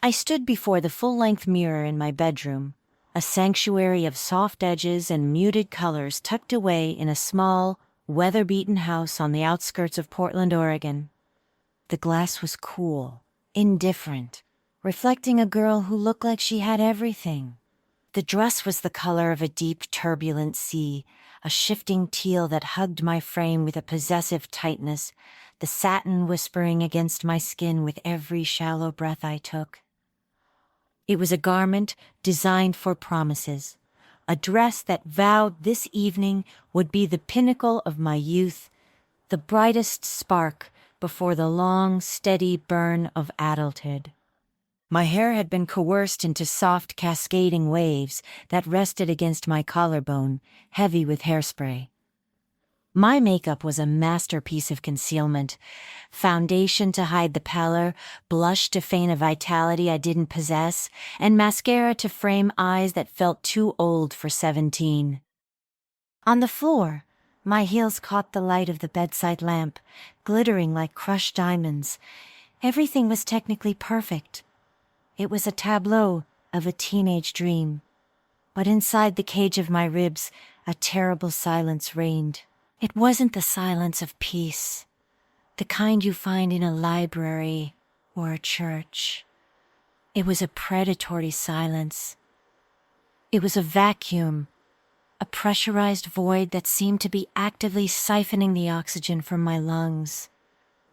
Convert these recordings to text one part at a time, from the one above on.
I stood before the full-length mirror in my bedroom, a sanctuary of soft edges and muted colors tucked away in a small, weather-beaten house on the outskirts of Portland, Oregon. The glass was cool, indifferent, reflecting a girl who looked like she had everything. The dress was the color of a deep, turbulent sea, a shifting teal that hugged my frame with a possessive tightness, the satin whispering against my skin with every shallow breath I took. It was a garment designed for promises, a dress that vowed this evening would be the pinnacle of my youth, the brightest spark before the long, steady burn of adulthood. My hair had been coerced into soft, cascading waves that rested against my collarbone, heavy with hairspray. My makeup was a masterpiece of concealment. Foundation to hide the pallor, blush to feign a vitality I didn't possess, and mascara to frame eyes that felt too old for 17. On the floor, my heels caught the light of the bedside lamp, glittering like crushed diamonds. Everything was technically perfect. It was a tableau of a teenage dream. But inside the cage of my ribs, a terrible silence reigned. It wasn't the silence of peace, the kind you find in a library or a church. It was a predatory silence. It was a vacuum, a pressurized void that seemed to be actively siphoning the oxygen from my lungs,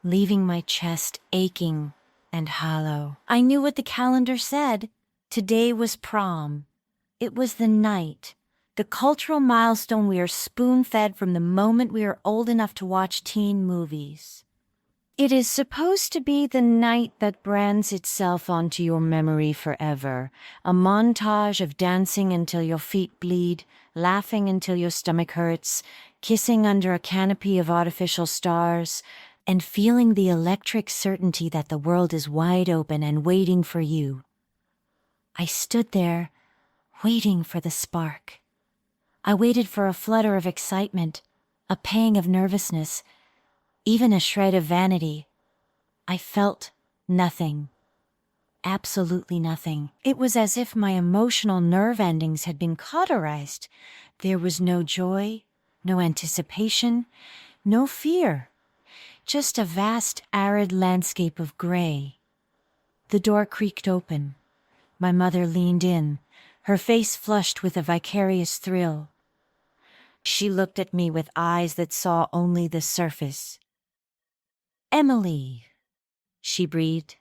leaving my chest aching and hollow. I knew what the calendar said. Today was prom. It was the night, the cultural milestone we are spoon-fed from the moment we are old enough to watch teen movies. It is supposed to be the night that brands itself onto your memory forever, a montage of dancing until your feet bleed, laughing until your stomach hurts, kissing under a canopy of artificial stars, and feeling the electric certainty that the world is wide open and waiting for you. I stood there, waiting for the spark. I waited for a flutter of excitement, a pang of nervousness, even a shred of vanity. I felt nothing. Absolutely nothing. It was as if my emotional nerve endings had been cauterized. There was no joy, no anticipation, no fear. Just a vast, arid landscape of gray. The door creaked open. My mother leaned in, her face flushed with a vicarious thrill. She looked at me with eyes that saw only the surface. "Emily," she breathed,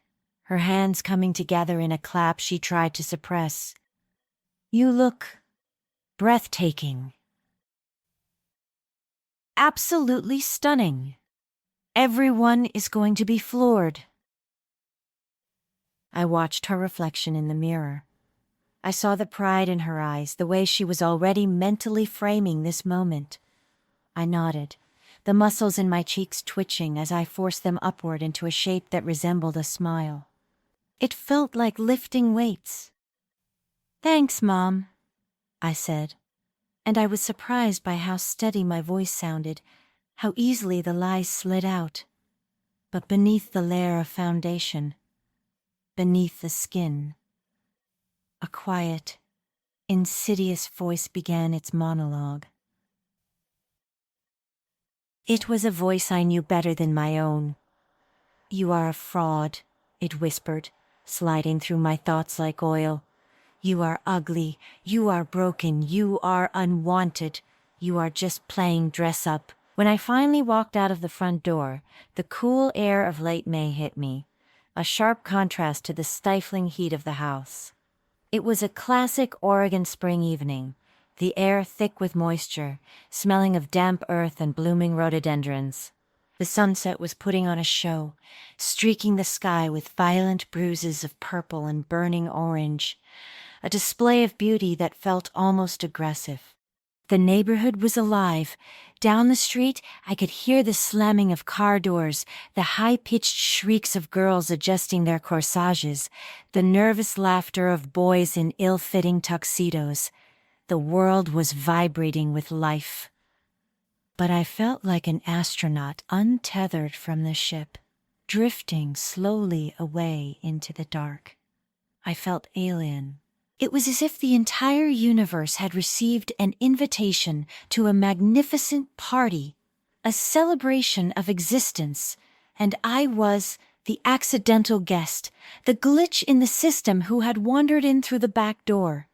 her hands coming together in a clap she tried to suppress. "You look breathtaking. Absolutely stunning. Everyone is going to be floored." I watched her reflection in the mirror. I saw the pride in her eyes, the way she was already mentally framing this moment. I nodded, the muscles in my cheeks twitching as I forced them upward into a shape that resembled a smile. It felt like lifting weights. "Thanks, Mom," I said, and I was surprised by how steady my voice sounded, how easily the lies slid out. But beneath the layer of foundation, beneath the skin, a quiet, insidious voice began its monologue. It was a voice I knew better than my own. "You are a fraud," it whispered, sliding through my thoughts like oil. "You are ugly, you are broken, you are unwanted, you are just playing dress up." When I finally walked out of the front door, the cool air of late May hit me, a sharp contrast to the stifling heat of the house. It was a classic Oregon spring evening, the air thick with moisture, smelling of damp earth and blooming rhododendrons. The sunset was putting on a show, streaking the sky with violent bruises of purple and burning orange, a display of beauty that felt almost aggressive. The neighborhood was alive. Down the street, I could hear the slamming of car doors, the high-pitched shrieks of girls adjusting their corsages, the nervous laughter of boys in ill-fitting tuxedos. The world was vibrating with life. But I felt like an astronaut untethered from the ship, drifting slowly away into the dark. I felt alien. It was as if the entire universe had received an invitation to a magnificent party, a celebration of existence, and I was the accidental guest, the glitch in the system who had wandered in through the back door.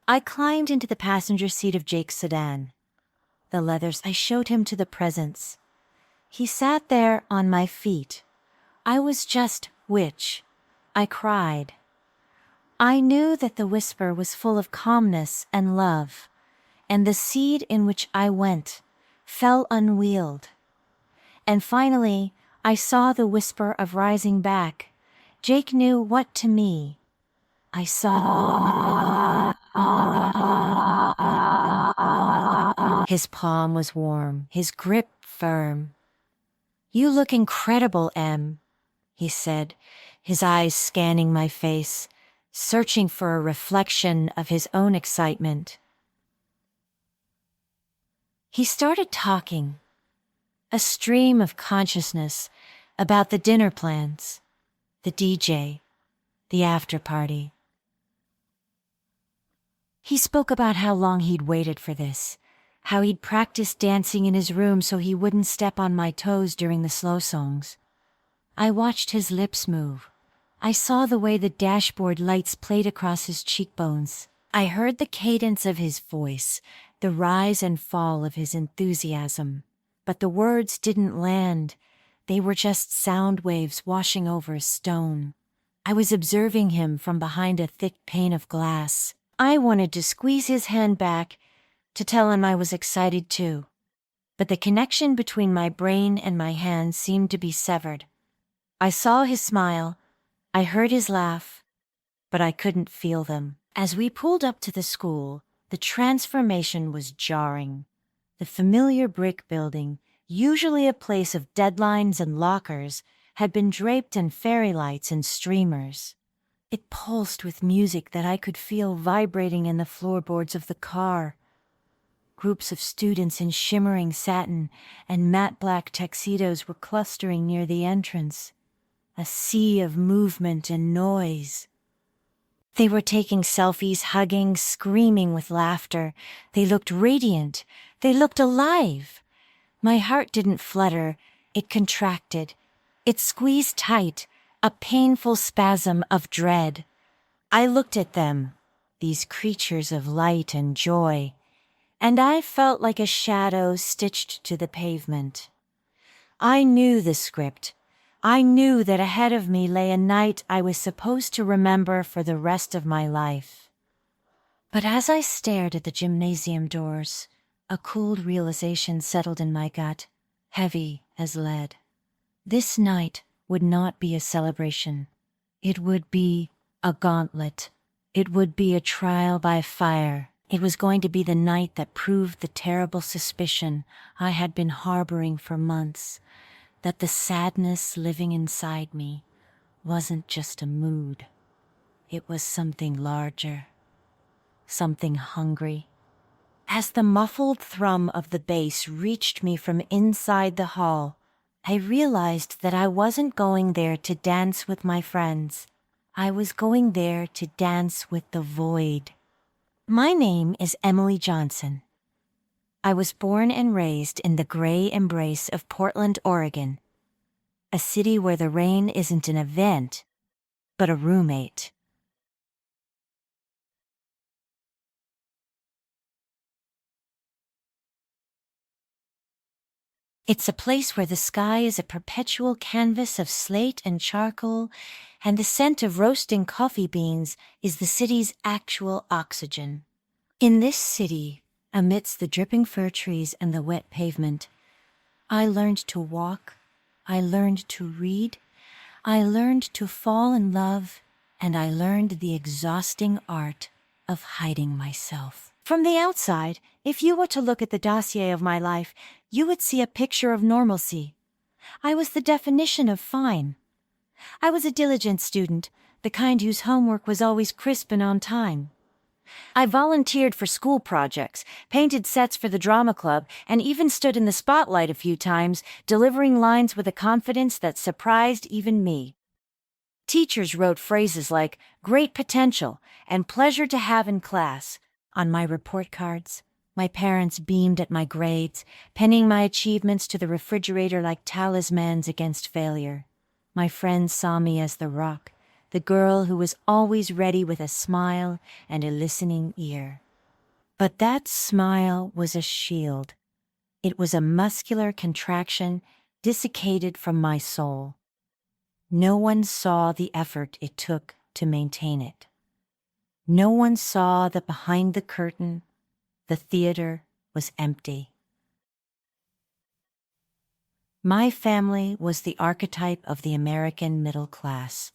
I climbed into the passenger seat of Jake's sedan. The leathers, I showed him to the presents. He sat there on my feet. I was just witch. I cried. I knew that the whisper was full of calmness and love, and the seed in which I went fell unwheeled. And finally, I saw the whisper of rising back. Jake knew what to me. I saw. His palm was warm, his grip firm. "You look incredible, Em," he said, his eyes scanning my face, searching for a reflection of his own excitement. He started talking, a stream of consciousness about the dinner plans, the DJ, the after party. He spoke about how long he'd waited for this, how he'd practiced dancing in his room so he wouldn't step on my toes during the slow songs. I watched his lips move. I saw the way the dashboard lights played across his cheekbones. I heard the cadence of his voice, the rise and fall of his enthusiasm. But the words didn't land. They were just sound waves washing over a stone. I was observing him from behind a thick pane of glass. I wanted to squeeze his hand back, to tell him I was excited too. But the connection between my brain and my hands seemed to be severed. I saw his smile, I heard his laugh, but I couldn't feel them. As we pulled up to the school, the transformation was jarring. The familiar brick building, usually a place of deadlines and lockers, had been draped in fairy lights and streamers. It pulsed with music that I could feel vibrating in the floorboards of the car. Groups of students in shimmering satin and matte black tuxedos were clustering near the entrance. A sea of movement and noise. They were taking selfies, hugging, screaming with laughter. They looked radiant. They looked alive. My heart didn't flutter. It contracted. It squeezed tight, a painful spasm of dread. I looked at them, these creatures of light and joy, and I felt like a shadow stitched to the pavement. I knew the script. I knew that ahead of me lay a night I was supposed to remember for the rest of my life. But as I stared at the gymnasium doors, a cold realization settled in my gut, heavy as lead. This night would not be a celebration. It would be a gauntlet. It would be a trial by fire. It was going to be the night that proved the terrible suspicion I had been harboring for months, that the sadness living inside me wasn't just a mood. It was something larger, something hungry. As the muffled thrum of the bass reached me from inside the hall, I realized that I wasn't going there to dance with my friends. I was going there to dance with the void. My name is Emily Johnson. I was born and raised in the gray embrace of Portland, Oregon, a city where the rain isn't an event, but a roommate. It's a place where the sky is a perpetual canvas of slate and charcoal, and the scent of roasting coffee beans is the city's actual oxygen. In this city, amidst the dripping fir trees and the wet pavement, I learned to walk, I learned to read, I learned to fall in love, and I learned the exhausting art of hiding myself. From the outside, if you were to look at the dossier of my life, you would see a picture of normalcy. I was the definition of fine. I was a diligent student, the kind whose homework was always crisp and on time. I volunteered for school projects, painted sets for the drama club, and even stood in the spotlight a few times, delivering lines with a confidence that surprised even me. Teachers wrote phrases like "great potential" and "pleasure to have in class" on my report cards. My parents beamed at my grades, penning my achievements to the refrigerator like talismans against failure. My friends saw me as the rock, the girl who was always ready with a smile and a listening ear. But that smile was a shield. It was a muscular contraction desiccated from my soul. No one saw the effort it took to maintain it. No one saw that behind the curtain, the theater was empty. My family was the archetype of the American middle class.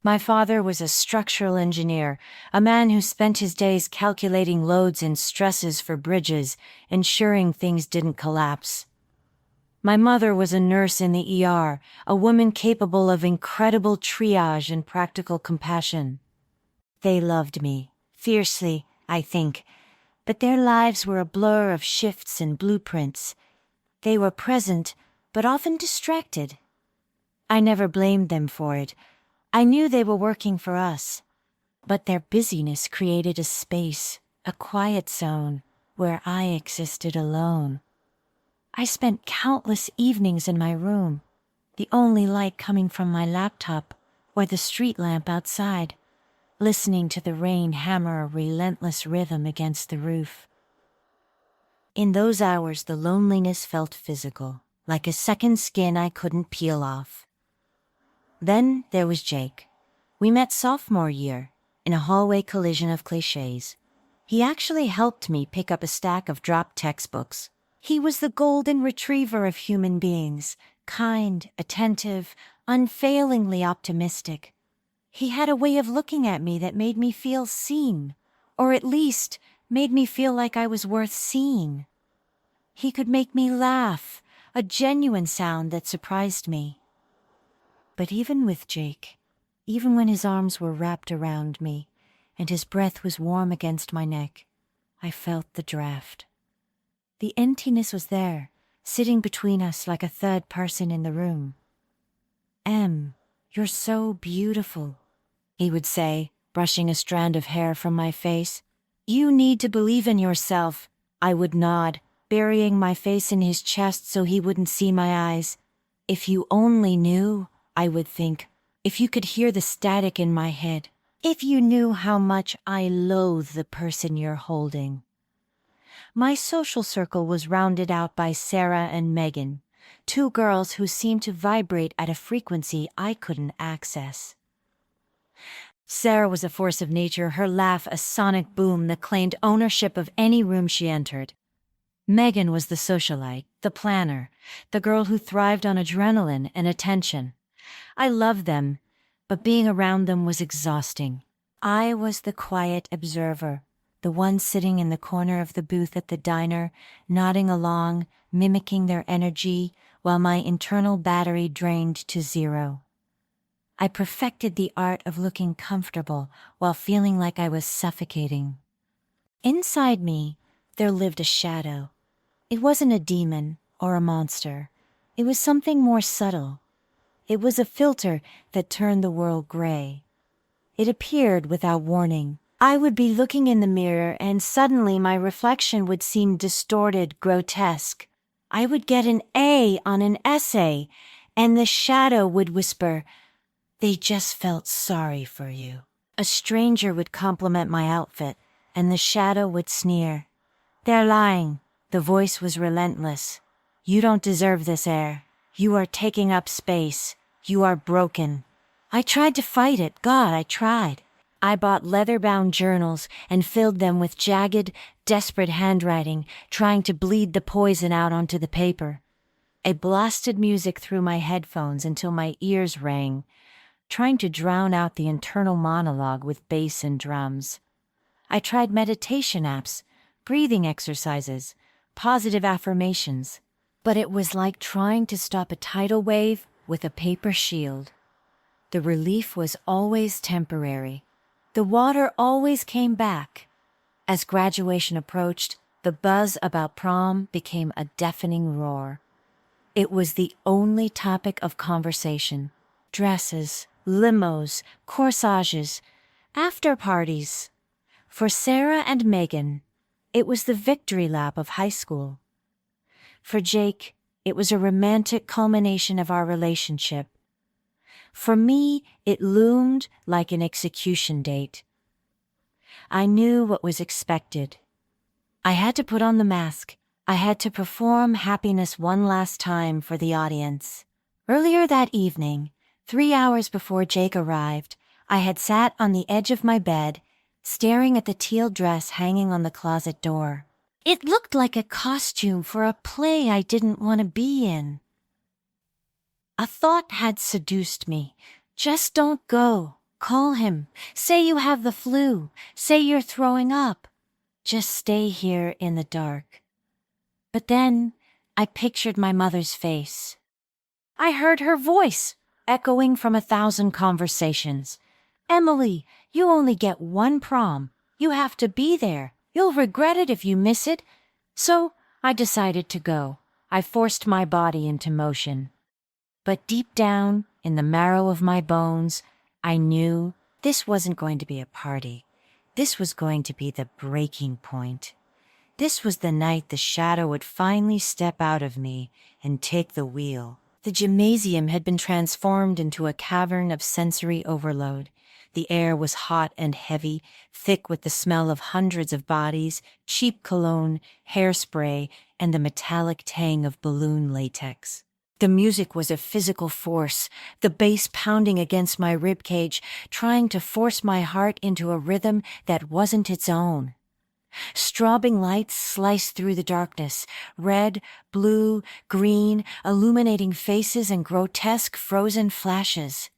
My father was a structural engineer, a man who spent his days calculating loads and stresses for bridges, ensuring things didn't collapse. My mother was a nurse in the ER, a woman capable of incredible triage and practical compassion. They loved me, fiercely, I think, but their lives were a blur of shifts and blueprints. They were present, but often distracted. I never blamed them for it. I knew they were working for us. But their busyness created a space, a quiet zone, where I existed alone. I spent countless evenings in my room, the only light coming from my laptop or the street lamp outside, listening to the rain hammer a relentless rhythm against the roof. In those hours, the loneliness felt physical, like a second skin I couldn't peel off. Then there was Jake. We met sophomore year, in a hallway collision of cliches. He actually helped me pick up a stack of dropped textbooks. He was the golden retriever of human beings, kind, attentive, unfailingly optimistic. He had a way of looking at me that made me feel seen, or at least made me feel like I was worth seeing. He could make me laugh, a genuine sound that surprised me. But even with Jake, even when his arms were wrapped around me and his breath was warm against my neck, I felt the draft. The emptiness was there, sitting between us like a third person in the room. "Em, you're so beautiful," he would say, brushing a strand of hair from my face. "You need to believe in yourself." I would nod, burying my face in his chest so he wouldn't see my eyes. "If you only knew," I would think, "if you could hear the static in my head, if you knew how much I loathe the person you're holding." My social circle was rounded out by Sarah and Megan, two girls who seemed to vibrate at a frequency I couldn't access. Sarah was a force of nature, her laugh a sonic boom that claimed ownership of any room she entered. Megan was the socialite, the planner, the girl who thrived on adrenaline and attention. I loved them, but being around them was exhausting. I was the quiet observer, the one sitting in the corner of the booth at the diner, nodding along, mimicking their energy, while my internal battery drained to zero. I perfected the art of looking comfortable while feeling like I was suffocating. Inside me, there lived a shadow. It wasn't a demon or a monster. It was something more subtle. It was a filter that turned the world gray. It appeared without warning. I would be looking in the mirror and suddenly my reflection would seem distorted, grotesque. I would get an A on an essay, and the shadow would whisper, "They just felt sorry for you." A stranger would compliment my outfit, and the shadow would sneer. "They're lying." The voice was relentless. "You don't deserve this air. You are taking up space. You are broken." I tried to fight it. God, I tried. I bought leather-bound journals and filled them with jagged, desperate handwriting, trying to bleed the poison out onto the paper. I blasted music through my headphones until my ears rang, trying to drown out the internal monologue with bass and drums. I tried meditation apps, breathing exercises, positive affirmations, but it was like trying to stop a tidal wave with a paper shield. The relief was always temporary. The water always came back. As graduation approached, the buzz about prom became a deafening roar. It was the only topic of conversation. Dresses, limos, corsages, after parties. For Sarah and Megan, it was the victory lap of high school. For Jake, it was a romantic culmination of our relationship. For me, it loomed like an execution date. I knew what was expected. I had to put on the mask. I had to perform happiness one last time for the audience. Earlier that evening, 3 hours before Jake arrived, I had sat on the edge of my bed, staring at the teal dress hanging on the closet door. It looked like a costume for a play I didn't want to be in. A thought had seduced me. Just don't go. Call him. Say you have the flu. Say you're throwing up. Just stay here in the dark. But then I pictured my mother's face. I heard her voice, echoing from 1,000 conversations. Emily, you only get one prom. You have to be there. You'll regret it if you miss it. So I decided to go. I forced my body into motion. But deep down, in the marrow of my bones, I knew this wasn't going to be a party. This was going to be the breaking point. This was the night the shadow would finally step out of me and take the wheel. The gymnasium had been transformed into a cavern of sensory overload. The air was hot and heavy, thick with the smell of hundreds of bodies, cheap cologne, hairspray, and the metallic tang of balloon latex. The music was a physical force, the bass pounding against my ribcage, trying to force my heart into a rhythm that wasn't its own. Strobing lights sliced through the darkness, red, blue, green, illuminating faces and grotesque frozen flashes.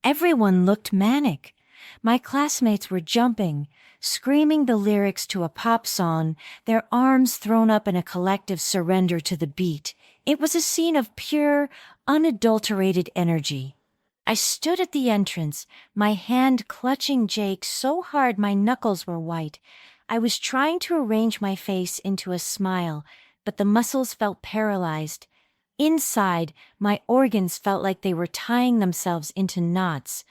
Everyone looked manic. My classmates were jumping, screaming the lyrics to a pop song, their arms thrown up in a collective surrender to the beat. It was a scene of pure, unadulterated energy. I stood at the entrance, my hand clutching Jake so hard my knuckles were white. I was trying to arrange my face into a smile, but the muscles felt paralyzed. Inside, my organs felt like they were tying themselves into knots.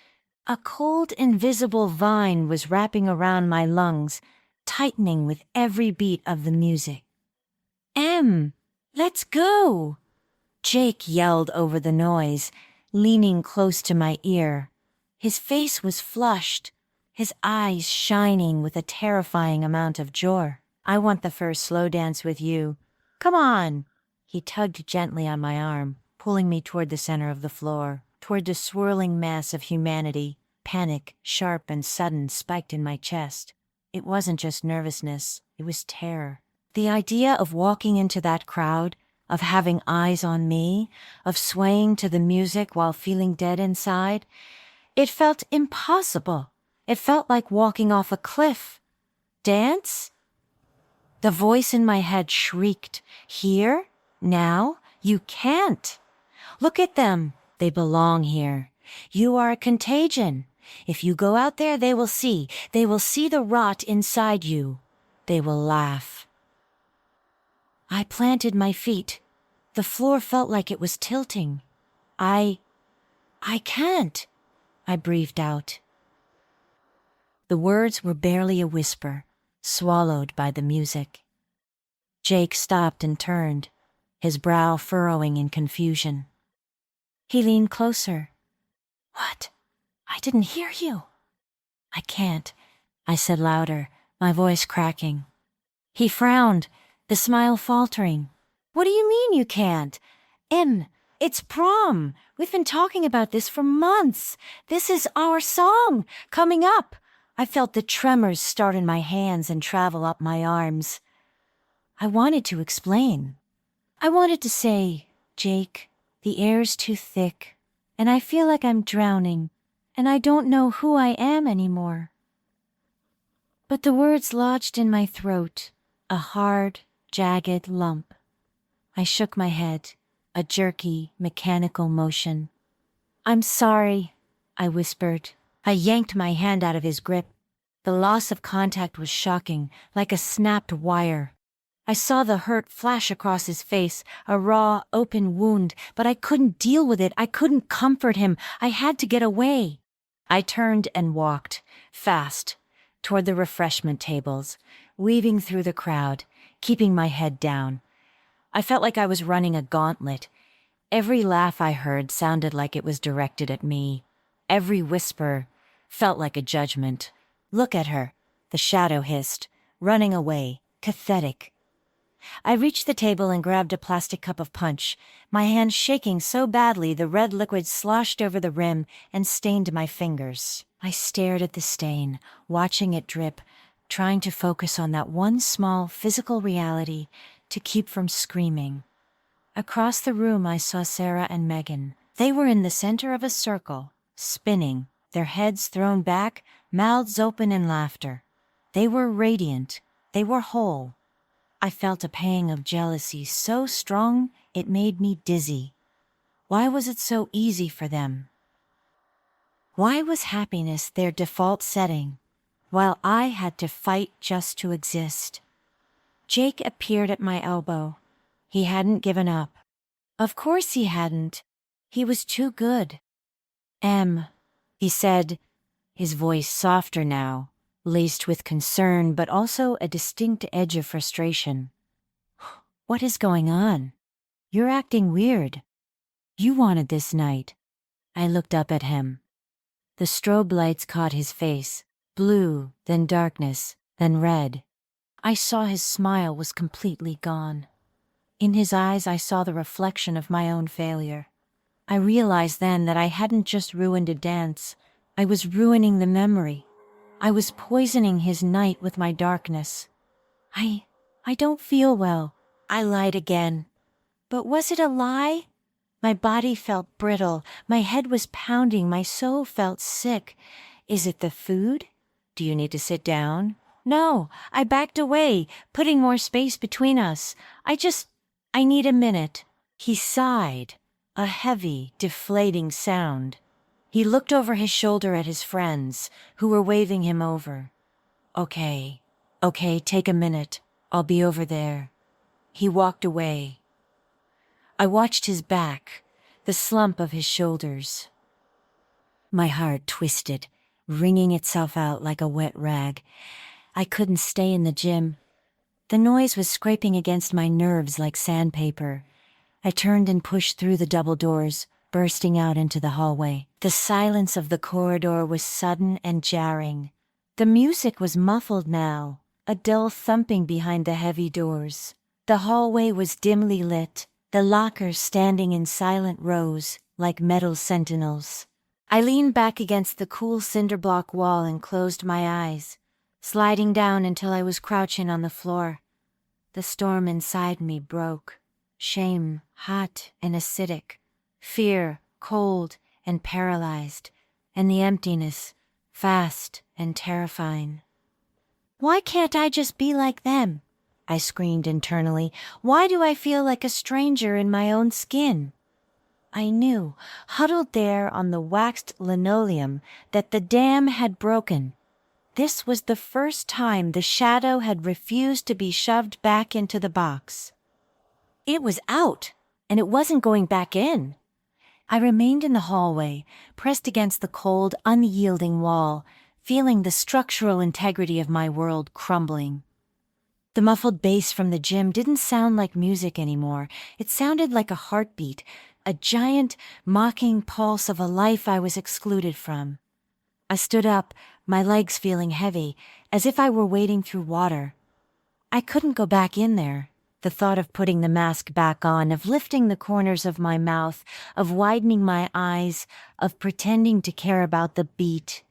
A cold, invisible vine was wrapping around my lungs, tightening with every beat of the music. Let's go!" Jake yelled over the noise, leaning close to my ear. His face was flushed, his eyes shining with a terrifying amount of joy. "I want the first slow dance with you. Come on!" He tugged gently on my arm, pulling me toward the center of the floor, toward the swirling mass of humanity. Panic, sharp and sudden, spiked in my chest. It wasn't just nervousness, it was terror. The idea of walking into that crowd, of having eyes on me, of swaying to the music while feeling dead inside, it felt impossible. It felt like walking off a cliff. Dance? The voice in my head shrieked, "Here? Now? You can't! Look at them. They belong here. You are a contagion. If you go out there, they will see. They will see the rot inside you. They will laugh." I planted my feet. The floor felt like it was tilting. I can't," I breathed out. The words were barely a whisper, swallowed by the music. Jake stopped and turned, his brow furrowing in confusion. He leaned closer. "What? I didn't hear you." "I can't," I said louder, my voice cracking. He frowned, the smile faltering. "What do you mean you can't? It's prom. We've been talking about this for months. This is our song, coming up." I felt the tremors start in my hands and travel up my arms. I wanted to explain. I wanted to say, "Jake, the air's too thick, and I feel like I'm drowning, and I don't know who I am anymore." But the words lodged in my throat, a hard, jagged lump. I shook my head, a jerky, mechanical motion. "I'm sorry," I whispered. I yanked my hand out of his grip. The loss of contact was shocking, like a snapped wire. I saw the hurt flash across his face, a raw, open wound, but I couldn't deal with it. I couldn't comfort him. I had to get away. I turned and walked, fast, toward the refreshment tables, weaving through the crowd, keeping my head down. I felt like I was running a gauntlet. Every laugh I heard sounded like it was directed at me. Every whisper felt like a judgment. "Look at her," the shadow hissed, running away, pathetic. I reached the table and grabbed a plastic cup of punch, my hand shaking so badly the red liquid sloshed over the rim and stained my fingers. I stared at the stain, watching it drip, trying to focus on that one small physical reality to keep from screaming. Across the room I saw Sarah and Megan. They were in the center of a circle, spinning, their heads thrown back, mouths open in laughter. They were radiant. They were whole. I felt a pang of jealousy so strong it made me dizzy. Why was it so easy for them? Why was happiness their default setting, while I had to fight just to exist? Jake appeared at my elbow. He hadn't given up. Of course he hadn't. He was too good. He said, his voice softer now, laced with concern but also a distinct edge of frustration. "What is going on? You're acting weird. You wanted this night." I looked up at him. The strobe lights caught his face, blue, then darkness, then red. I saw his smile was completely gone. In his eyes I saw the reflection of my own failure. I realized then that I hadn't just ruined a dance. I was ruining the memory. I was poisoning his night with my darkness. I don't feel well," I lied again. But was it a lie? My body felt brittle, my head was pounding, my soul felt sick. Is it the food? "Do you need to sit down?" No, I backed away, putting more space between us. I need a minute." He sighed, a heavy, deflating sound. He looked over his shoulder at his friends, who were waving him over. Okay, take a minute. I'll be over there." He walked away. I watched his back, the slump of his shoulders. My heart twisted, wringing itself out like a wet rag. I couldn't stay in the gym. The noise was scraping against my nerves like sandpaper. I turned and pushed through the double doors, bursting out into the hallway. The silence of the corridor was sudden and jarring. The music was muffled now, a dull thumping behind the heavy doors. The hallway was dimly lit, the lockers standing in silent rows like metal sentinels. I leaned back against the cool cinder block wall and closed my eyes, sliding down until I was crouching on the floor. The storm inside me broke. Shame, hot and acidic. Fear, cold and paralyzed. And the emptiness, fast and terrifying. "Why can't I just be like them?" I screamed internally. "Why do I feel like a stranger in my own skin?" I knew, huddled there on the waxed linoleum, that the dam had broken. This was the first time the shadow had refused to be shoved back into the box. It was out, and it wasn't going back in. I remained in the hallway, pressed against the cold, unyielding wall, feeling the structural integrity of my world crumbling. The muffled bass from the gym didn't sound like music anymore. It sounded like a heartbeat, a giant, mocking pulse of a life I was excluded from. I stood up, my legs feeling heavy, as if I were wading through water. I couldn't go back in there. The thought of putting the mask back on, of lifting the corners of my mouth, of widening my eyes, of pretending to care about the beat,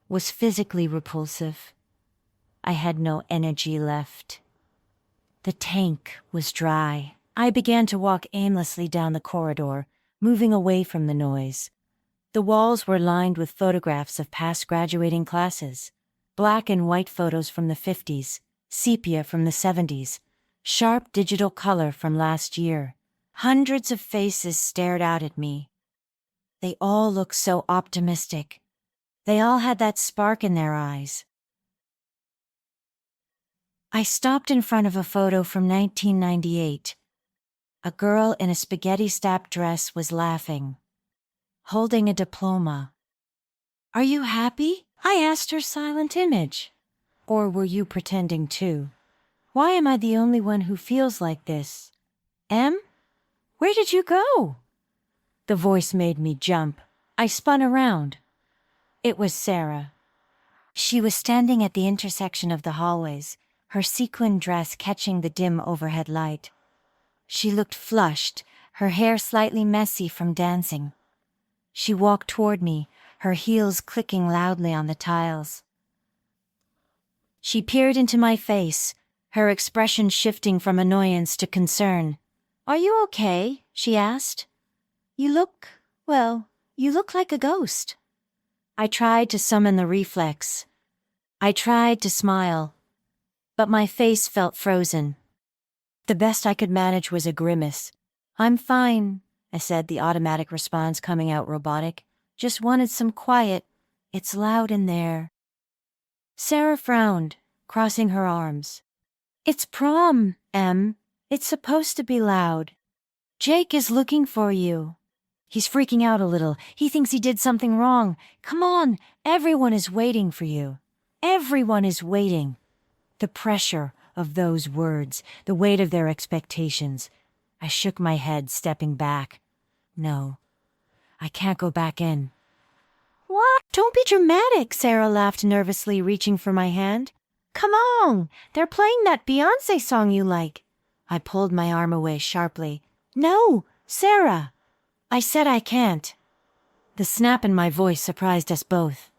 was physically repulsive. I had no energy left. The tank was dry. I began to walk aimlessly down the corridor, moving away from the noise. The walls were lined with photographs of past graduating classes. Black and white photos from the 50s, sepia from the 70s, sharp digital color from last year. Hundreds of faces stared out at me. They all looked so optimistic. They all had that spark in their eyes. I stopped in front of a photo from 1998. A girl in a spaghetti-stapped dress was laughing, holding a diploma. "Are you happy?" I asked her silent image. "Or were you pretending too? Why am I the only one who feels like this? Em? Where did you go?" The voice made me jump. I spun around. It was Sarah. She was standing at the intersection of the hallways, her sequin dress catching the dim overhead light. She looked flushed, her hair slightly messy from dancing. She walked toward me, her heels clicking loudly on the tiles. She peered into my face, her expression shifting from annoyance to concern. "Are you okay?" she asked. You look like a ghost." I tried to summon the reflex. I tried to smile, but my face felt frozen. The best I could manage was a grimace. "I'm fine," I said, the automatic response coming out robotic. "Just wanted some quiet. It's loud in there." Sarah frowned, crossing her arms. "It's prom, Em. It's supposed to be loud. Jake is looking for you. He's freaking out a little. He thinks he did something wrong. Come on, everyone is waiting for you. Everyone is waiting." The pressure of those words, the weight of their expectations. I shook my head, stepping back. No, I can't go back in. "What? Don't be dramatic," Sarah laughed nervously, reaching for my hand. "Come on, they're playing that Beyoncé song you like." I pulled my arm away sharply. "No, Sarah." I said I can't. The snap in my voice surprised us both.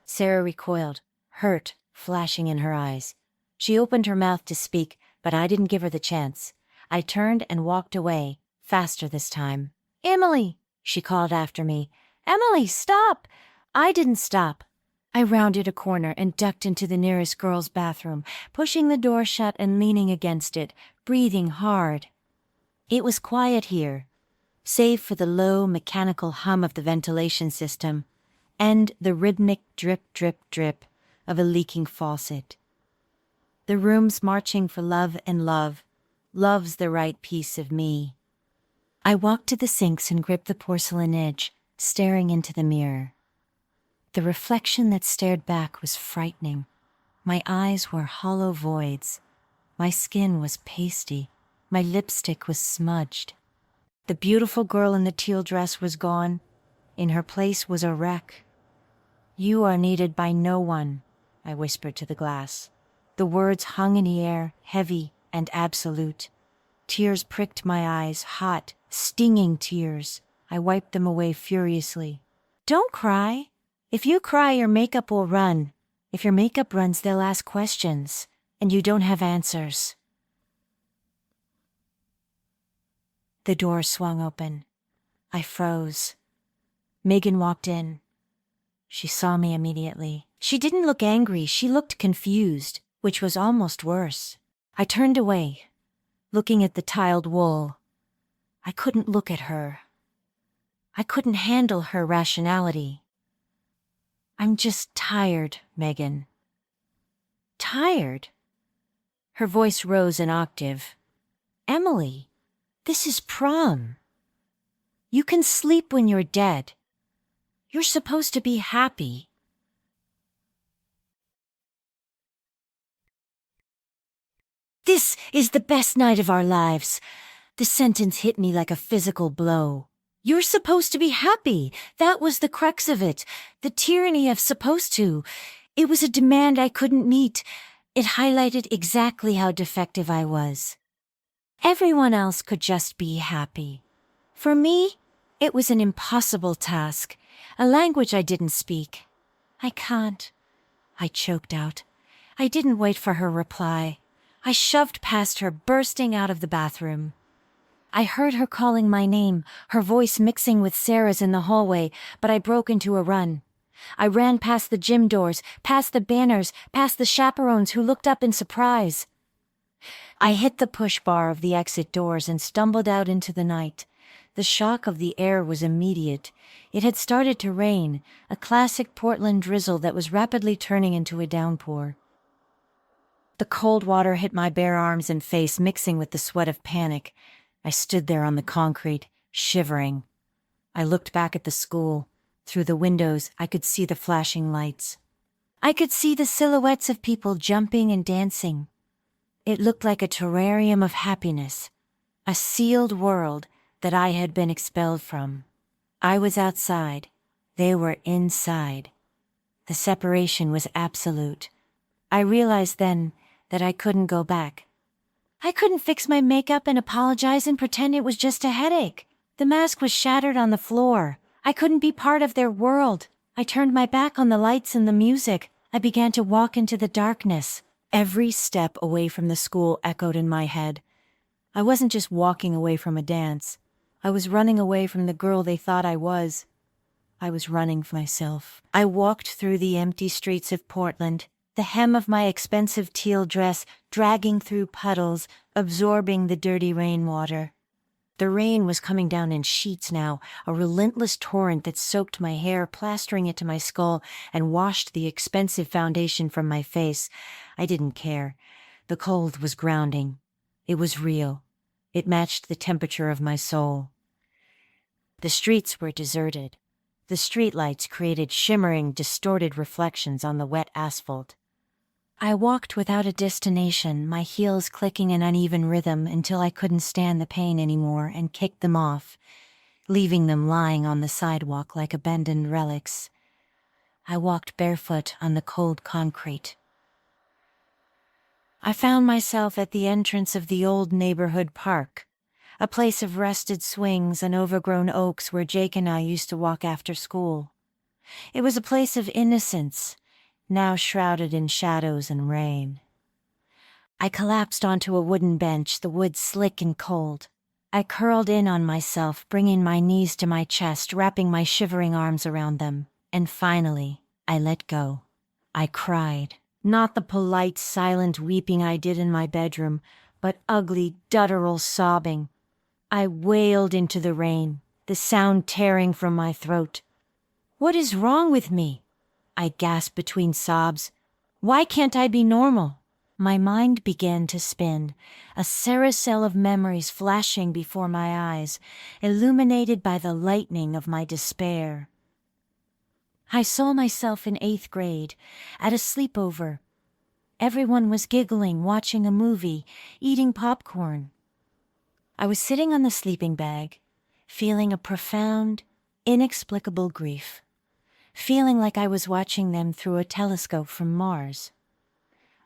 Sarah recoiled, hurt flashing in her eyes. She opened her mouth to speak, but I didn't give her the chance. I turned and walked away, faster this time. "Emily," she called after me. "Emily, stop!" I didn't stop. I rounded a corner and ducked into the nearest girl's bathroom, pushing the door shut and leaning against it, breathing hard. It was quiet here, save for the low, mechanical hum of the ventilation system and the rhythmic drip, drip, drip of a leaking faucet. The room's marching for love and love. Love's the right piece of me. I walked to the sinks and gripped the porcelain edge, staring into the mirror. The reflection that stared back was frightening. My eyes were hollow voids. My skin was pasty. My lipstick was smudged. The beautiful girl in the teal dress was gone. In her place was a wreck. "You are needed by no one," I whispered to the glass. The words hung in the air, heavy and absolute. Tears pricked my eyes, hot, stinging tears. I wiped them away furiously. "Don't cry. If you cry, your makeup will run. If your makeup runs, they'll ask questions, and you don't have answers." The door swung open. I froze. Megan walked in. She saw me immediately. She didn't look angry, she looked confused, which was almost worse. I turned away, looking at the tiled wall. I couldn't look at her. I couldn't handle her rationality. "I'm just tired, Megan." "Tired?" Her voice rose an octave. "Emily, this is prom. You can sleep when you're dead. You're supposed to be happy." "This is the best night of our lives." The sentence hit me like a physical blow. You're supposed to be happy. That was the crux of it. The tyranny of supposed to. It was a demand I couldn't meet. It highlighted exactly how defective I was. Everyone else could just be happy. For me, it was an impossible task, a language I didn't speak. "I can't," I choked out. I didn't wait for her reply. I shoved past her, bursting out of the bathroom. I heard her calling my name, her voice mixing with Sarah's in the hallway, but I broke into a run. I ran past the gym doors, past the banners, past the chaperones who looked up in surprise. I hit the push bar of the exit doors and stumbled out into the night. The shock of the air was immediate. It had started to rain, a classic Portland drizzle that was rapidly turning into a downpour. The cold water hit my bare arms and face, mixing with the sweat of panic. I stood there on the concrete, shivering. I looked back at the school. Through the windows, I could see the flashing lights. I could see the silhouettes of people jumping and dancing. It looked like a terrarium of happiness, a sealed world that I had been expelled from. I was outside. They were inside. The separation was absolute. I realized then that I couldn't go back. I couldn't fix my makeup and apologize and pretend it was just a headache. The mask was shattered on the floor. I couldn't be part of their world. I turned my back on the lights and the music. I began to walk into the darkness. Every step away from the school echoed in my head. I wasn't just walking away from a dance. I was running away from the girl they thought I was. I was running for myself. I walked through the empty streets of Portland, the hem of my expensive teal dress dragging through puddles, absorbing the dirty rainwater. The rain was coming down in sheets now, a relentless torrent that soaked my hair, plastering it to my skull, and washed the expensive foundation from my face. I didn't care. The cold was grounding. It was real. It matched the temperature of my soul. The streets were deserted. The streetlights created shimmering, distorted reflections on the wet asphalt. I walked without a destination, my heels clicking in uneven rhythm until I couldn't stand the pain anymore and kicked them off, leaving them lying on the sidewalk like abandoned relics. I walked barefoot on the cold concrete. I found myself at the entrance of the old neighborhood park, a place of rusted swings and overgrown oaks where Jake and I used to walk after school. It was a place of innocence, now shrouded in shadows and rain. I collapsed onto a wooden bench, the wood slick and cold. I curled in on myself, bringing my knees to my chest, wrapping my shivering arms around them. And finally, I let go. I cried. Not the polite, silent weeping I did in my bedroom, but ugly, guttural sobbing. I wailed into the rain, the sound tearing from my throat. "What is wrong with me?" I gasped between sobs. "Why can't I be normal?" My mind began to spin, a carousel of memories flashing before my eyes, illuminated by the lightning of my despair. I saw myself in 8th grade, at a sleepover. Everyone was giggling, watching a movie, eating popcorn. I was sitting on the sleeping bag, feeling a profound, inexplicable grief, feeling like I was watching them through a telescope from Mars.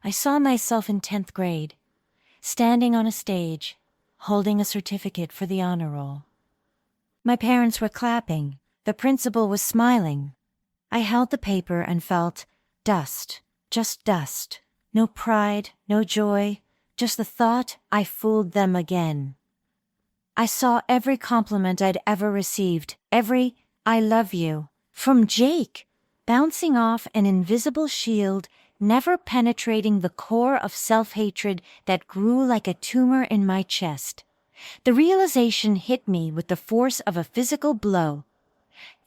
I saw myself in 10th grade, standing on a stage, holding a certificate for the honor roll. My parents were clapping. The principal was smiling. I held the paper and felt dust, just dust. No pride, no joy, just the thought I fooled them again. I saw every compliment I'd ever received, every "I love you," from Jake, bouncing off an invisible shield, never penetrating the core of self-hatred that grew like a tumor in my chest. The realization hit me with the force of a physical blow.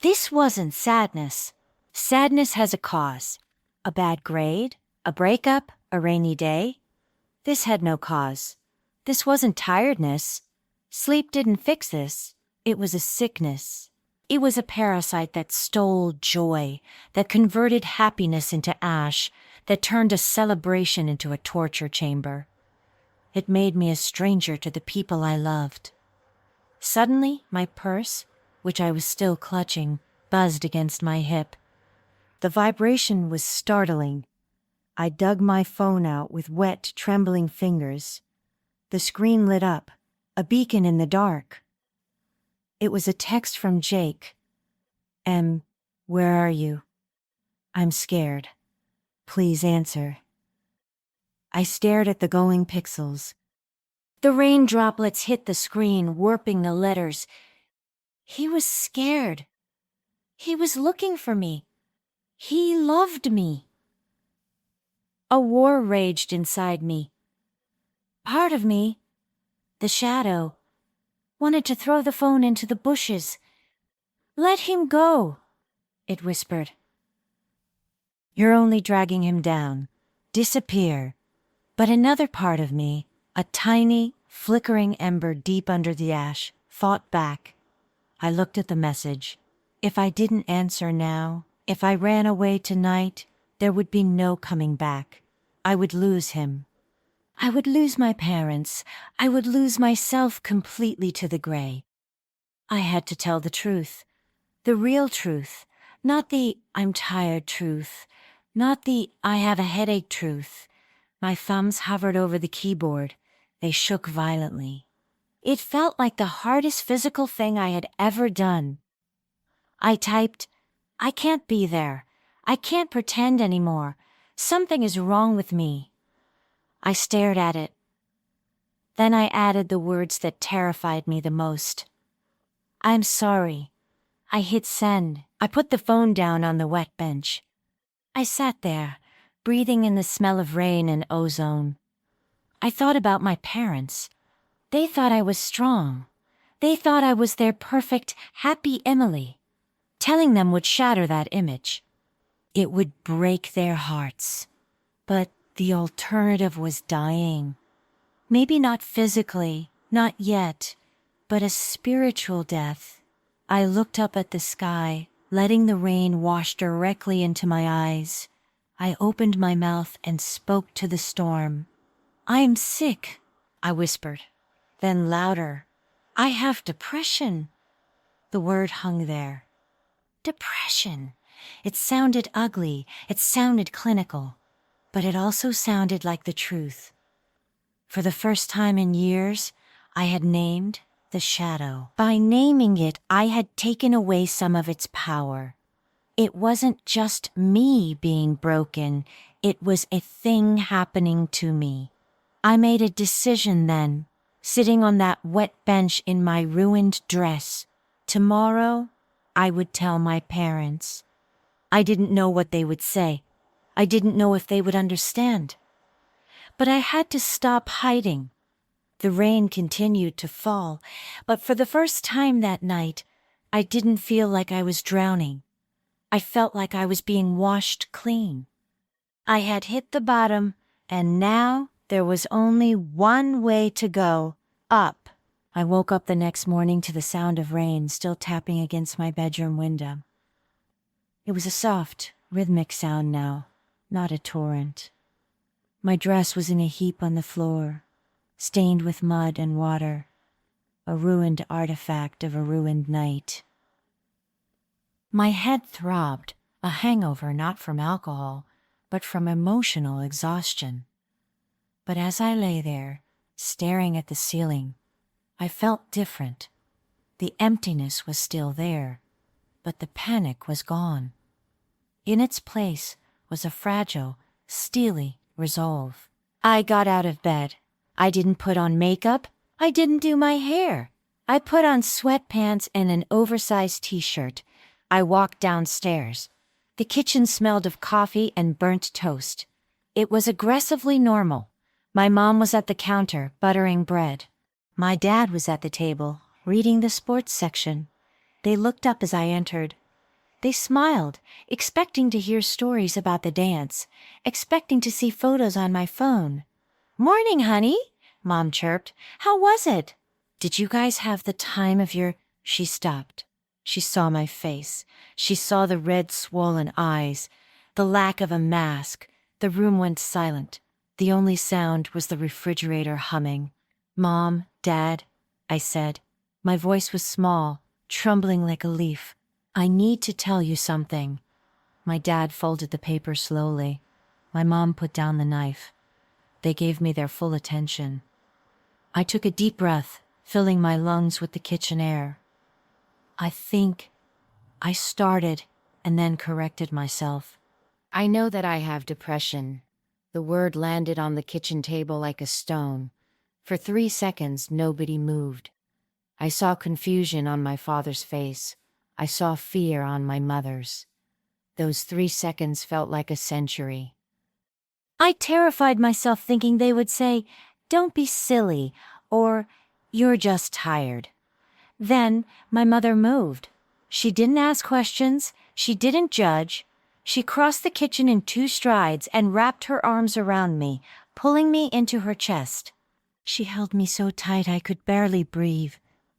This wasn't sadness. Sadness has a cause. A bad grade, a breakup, a rainy day. This had no cause. This wasn't tiredness. Sleep didn't fix this. It was a sickness. It was a parasite that stole joy, that converted happiness into ash, that turned a celebration into a torture chamber. It made me a stranger to the people I loved. Suddenly, my purse, which I was still clutching, buzzed against my hip. The vibration was startling. I dug my phone out with wet, trembling fingers. The screen lit up, a beacon in the dark. It was a text from Jake. Where are you? I'm scared. Please answer. I stared at the glowing pixels. The rain droplets hit the screen, warping the letters. He was scared. He was looking for me. He loved me. A war raged inside me. Part of me, the shadow, wanted to throw the phone into the bushes. "Let him go," it whispered. "You're only dragging him down. Disappear." But another part of me, a tiny, flickering ember deep under the ash, fought back. I looked at the message. If I didn't answer now, if I ran away tonight, there would be no coming back. I would lose him. I would lose my parents. I would lose myself completely to the gray. I had to tell the truth. The real truth. Not the I'm tired truth. Not the I have a headache truth. My thumbs hovered over the keyboard. They shook violently. It felt like the hardest physical thing I had ever done. I typed, I can't be there. I can't pretend anymore. Something is wrong with me. I stared at it. Then I added the words that terrified me the most. I'm sorry. I hit send. I put the phone down on the wet bench. I sat there, breathing in the smell of rain and ozone. I thought about my parents. They thought I was strong. They thought I was their perfect, happy Emily. Telling them would shatter that image. It would break their hearts. But the alternative was dying. Maybe not physically, not yet, but a spiritual death. I looked up at the sky, letting the rain wash directly into my eyes. I opened my mouth and spoke to the storm. I am sick, I whispered. Then louder, I have depression. The word hung there. Depression. It sounded ugly, it sounded clinical, but it also sounded like the truth. For the first time in years, I had named the shadow. By naming it, I had taken away some of its power. It wasn't just me being broken, it was a thing happening to me. I made a decision then, sitting on that wet bench in my ruined dress. Tomorrow, I would tell my parents. I didn't know what they would say. I didn't know if they would understand. But I had to stop hiding. The rain continued to fall, but for the first time that night, I didn't feel like I was drowning. I felt like I was being washed clean. I had hit the bottom, and now there was only one way to go, up. I woke up the next morning to the sound of rain still tapping against my bedroom window. It was a soft, rhythmic sound now, not a torrent. My dress was in a heap on the floor, stained with mud and water, a ruined artifact of a ruined night. My head throbbed, a hangover not from alcohol, but from emotional exhaustion. But as I lay there, staring at the ceiling, I felt different. The emptiness was still there, but the panic was gone. In its place was a fragile, steely resolve. I got out of bed. I didn't put on makeup. I didn't do my hair. I put on sweatpants and an oversized t-shirt. I walked downstairs. The kitchen smelled of coffee and burnt toast. It was aggressively normal. My mom was at the counter, buttering bread. My dad was at the table, reading the sports section. They looked up as I entered. They smiled, expecting to hear stories about the dance, expecting to see photos on my phone. "Morning, honey," Mom chirped. "How was it?" "Did you guys have the time of your—" She stopped. She saw my face. She saw the red, swollen eyes, the lack of a mask. The room went silent. The only sound was the refrigerator humming. "Mom, Dad," I said. My voice was small, trembling like a leaf. "I need to tell you something." My dad folded the paper slowly. My mom put down the knife. They gave me their full attention. I took a deep breath, filling my lungs with the kitchen air. I started and then corrected myself. "I know that I have depression." The word landed on the kitchen table like a stone. For 3 seconds, nobody moved. I saw confusion on my father's face. I saw fear on my mother's. Those 3 seconds felt like a century. I terrified myself thinking they would say, "Don't be silly," or "You're just tired." Then my mother moved. She didn't ask questions. She didn't judge. She crossed the kitchen in 2 strides and wrapped her arms around me, pulling me into her chest. She held me so tight I could barely breathe,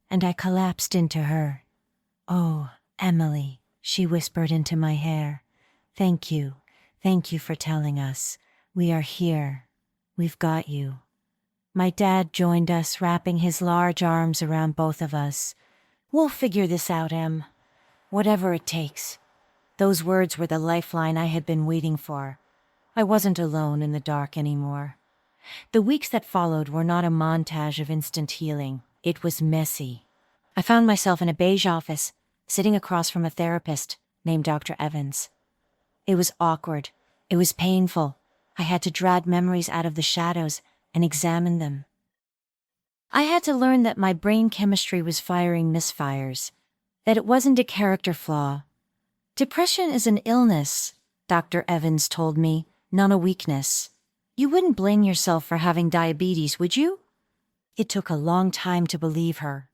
and I collapsed into her. "Oh, Emily," she whispered into my hair. Thank you for telling us. We are here. We've got you." My dad joined us, wrapping his large arms around both of us. "We'll figure this out, Em. Whatever it takes." Those words were the lifeline I had been waiting for. I wasn't alone in the dark anymore. The weeks that followed were not a montage of instant healing. It was messy. I found myself in a beige office, sitting across from a therapist named Dr. Evans. It was awkward. It was painful. I had to drag memories out of the shadows and examine them. I had to learn that my brain chemistry was firing misfires, that it wasn't a character flaw. Depression is an illness, Dr. Evans told me, not a weakness. You wouldn't blame yourself for having diabetes, would you? It took a long time to believe her.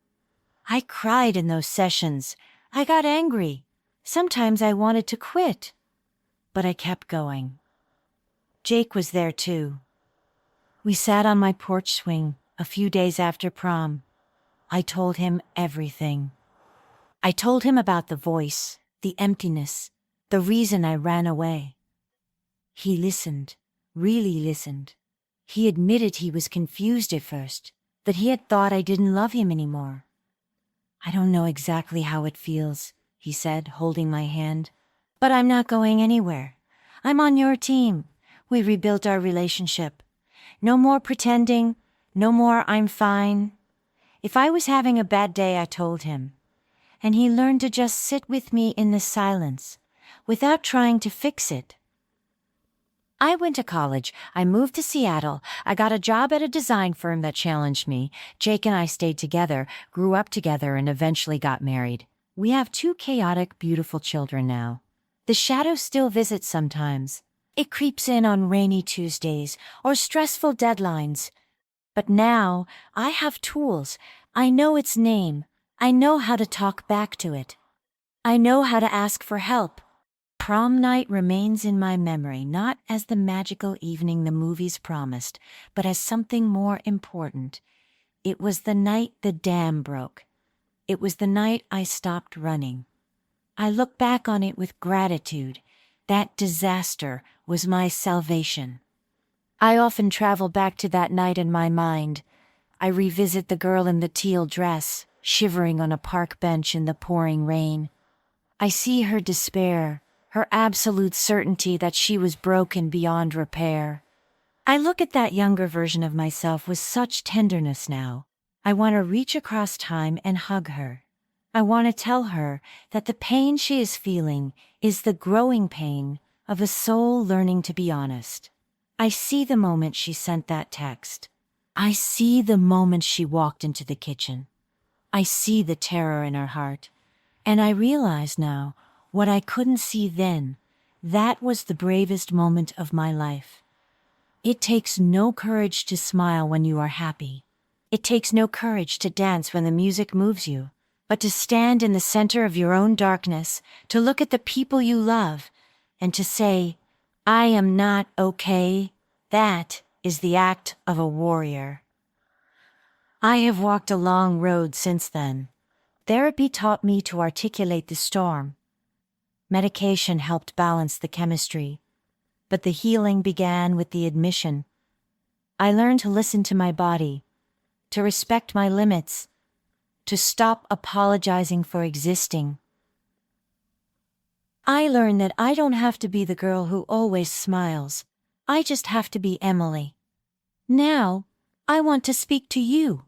I cried in those sessions. I got angry. Sometimes I wanted to quit. But I kept going. Jake was there too. We sat on my porch swing a few days after prom. I told him everything. I told him about the voice, the emptiness, the reason I ran away. He listened, really listened. He admitted he was confused at first, that he had thought I didn't love him anymore. "I don't know exactly how it feels," he said, holding my hand. "But I'm not going anywhere. I'm on your team. We rebuilt our relationship. No more pretending, no more I'm fine." If I was having a bad day, I told him. And he learned to just sit with me in the silence, without trying to fix it. I went to college. I moved to Seattle. I got a job at a design firm that challenged me. Jake and I stayed together, grew up together, and eventually got married. We have 2 chaotic, beautiful children now. The shadow still visits sometimes. It creeps in on rainy Tuesdays or stressful deadlines. But now I have tools. I know its name. I know how to talk back to it. I know how to ask for help. Prom night remains in my memory, not as the magical evening the movies promised, but as something more important. It was the night the dam broke. It was the night I stopped running. I look back on it with gratitude. That disaster was my salvation. I often travel back to that night in my mind. I revisit the girl in the teal dress, shivering on a park bench in the pouring rain. I see her despair, her absolute certainty that she was broken beyond repair. I look at that younger version of myself with such tenderness now. I want to reach across time and hug her. I want to tell her that the pain she is feeling is the growing pain of a soul learning to be honest. I see the moment she sent that text. I see the moment she walked into the kitchen. I see the terror in her heart. And I realize now what I couldn't see then. That was the bravest moment of my life. It takes no courage to smile when you are happy. It takes no courage to dance when the music moves you, but to stand in the center of your own darkness, to look at the people you love, and to say, "I am not okay." That is the act of a warrior. I have walked a long road since then. Therapy taught me to articulate the storm. Medication helped balance the chemistry, but the healing began with the admission. I learned to listen to my body, to respect my limits, to stop apologizing for existing. I learned that I don't have to be the girl who always smiles. I just have to be Emily. Now, I want to speak to you.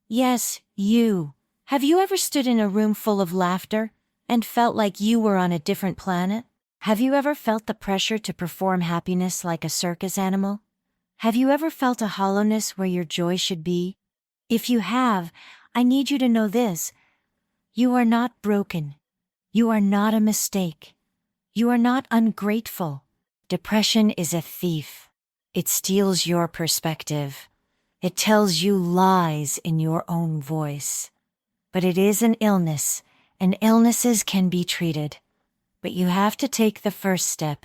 Yes, you. Have you ever stood in a room full of laughter and felt like you were on a different planet? Have you ever felt the pressure to perform happiness like a circus animal? Have you ever felt a hollowness where your joy should be? If you have, I need you to know this. You are not broken. You are not a mistake. You are not ungrateful. Depression is a thief. It steals your perspective. It tells you lies in your own voice. But it is an illness, and illnesses can be treated. But you have to take the first step.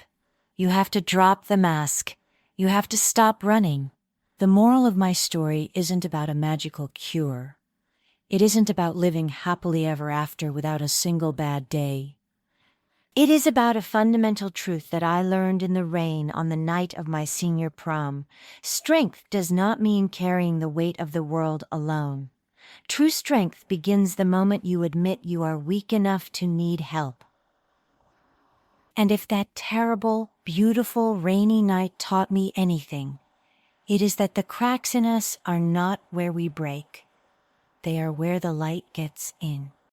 You have to drop the mask. You have to stop running. The moral of my story isn't about a magical cure. It isn't about living happily ever after without a single bad day. It is about a fundamental truth that I learned in the rain on the night of my senior prom. Strength does not mean carrying the weight of the world alone. True strength begins the moment you admit you are weak enough to need help. And if that terrible, beautiful, rainy night taught me anything, it is that the cracks in us are not where we break. They are where the light gets in.